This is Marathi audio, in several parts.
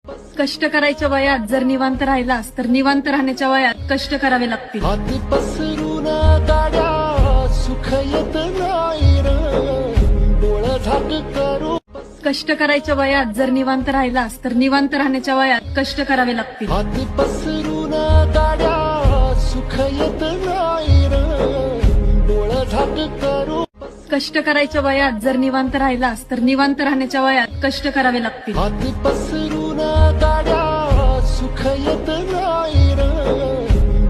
कष्ट करायच्या वयात जर निवांत राहिलास तर निवांत राहण्याच्या वयात कष्ट करावे लागतील. हाती पसरून गाड्या सुख येत नाही र डोळं झाक करू. कष्ट करायच्या वयात जर निवांत राहिलास तर निवांत राहण्याच्या वयात कष्ट करावे लागतील. हाती पसरून गाड्या सुख येत नाही र डोळं झाक करू. कष्ट करायच्या वयात जर निवांत राहिलास तर निवांत राहण्याच्या वयात कष्ट करावे लागतील. हाती पसरून गाड्या सुख येत नाही र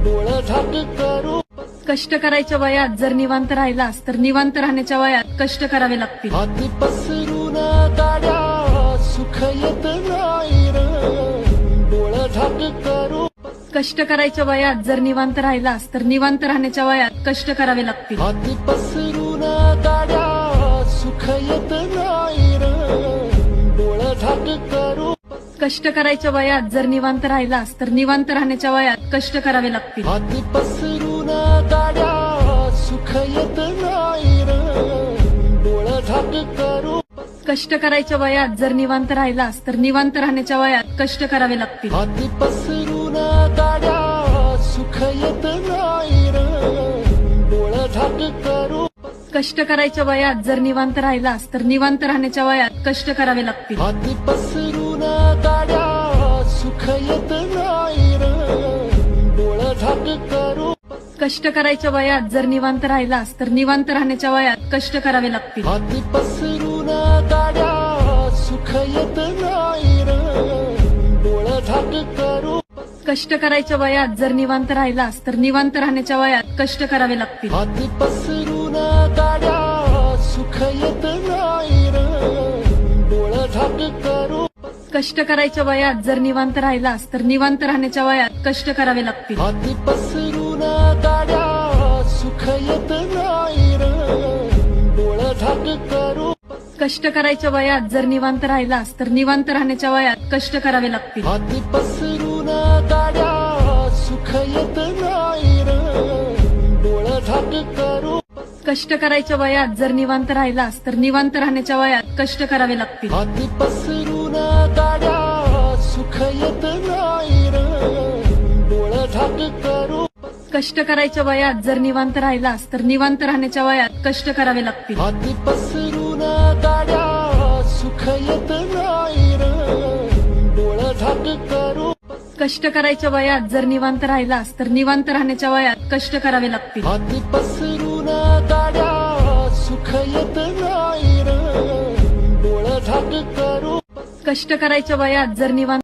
डोळं झाक करू. कष्ट करायच्या वयात जर निवांत राहिलास तर निवांत राहण्याच्या वयात कष्ट करावे लागतील. हाती पसरून गाड्या सुख येत नाही र डोळं झाक करू. कष्ट करायच्या वयात जर निवांत राहिलास तर निवांत राहण्याच्या वयात कष्ट करावे लागतील. हाती पसरून गाड्या सुख येत नाही र डोळं झाक करू. कष्ट करायच्या वयात जर निवांत राहिलास तर निवांत राहण्याच्या वयात कष्ट करावे लागतील. हाती पसरून गाड्या सुख येत नाही र डोळं झाक करू. कष्ट करायच्या वयात जर निवांत राहिलास तर निवांत राहण्याच्या वयात कष्ट करावे लागतील. हाती पसरून गाड्या सुख येत नाही र डोळं झाक करू. कष्ट करायच्या वयात जर निवांत राहिलास तर निवांत राहण्याच्या वयात कष्ट करावे लागतील. हाती पसरून गाड्या सुख येत नाही र डोळं झाक करू. कष्ट करायच्या वयात जर निवांत राहिलास तर निवांत राहण्याच्या वयात कष्ट करावे लागतील. हाती पसरून गाड्या सुख येत नाही र डोळं झाक करू. कष्ट करायच्या वयात जर निवांत राहिलास तर निवांत राहण्याच्या वयात कष्ट करावे लागतील. हाती पसरून गाड्या सुख येत नाही र डोळं झाक करू. कष्ट करायच्या वयात जर निवांत राहिलास तर निवांत राहण्याच्या वयात कष्ट करावे लागतील. हाती पसरून गाड्या सुख येत नाही र डोळं झाक करू. कष्ट करायच्या वयात जर निवांत राहिलास तर निवांत राहण्याच्या वयात कष्ट करावे लागतील. हाती पसरून गाड्या सुख येत नाही र डोळं झाक करू. कष्ट करायच्या वयात जर निवांत राहिलास तर निवांत राहण्याच्या वयात कष्ट करावे लागतील. हाती पसरून गाड्या सुख येत नाही र डोळं झाक करू. कष्ट करायच्या वयात जर निवांत राहिलास तर निवांत राहण्याच्या वयात कष्ट करावे लागतील. हाती पसरून गाड्या सुख येत नाही र डोळं झाक करू. कष्ट करायच्या वयात जर निवांत राहिलास तर निवांत राहण्याच्या वयात कष्ट करावे लागतील. हाती पसरून गाड्या सुख येत नाही र डोळं झाक करू. कष्ट करायच्या वयात जर निवांत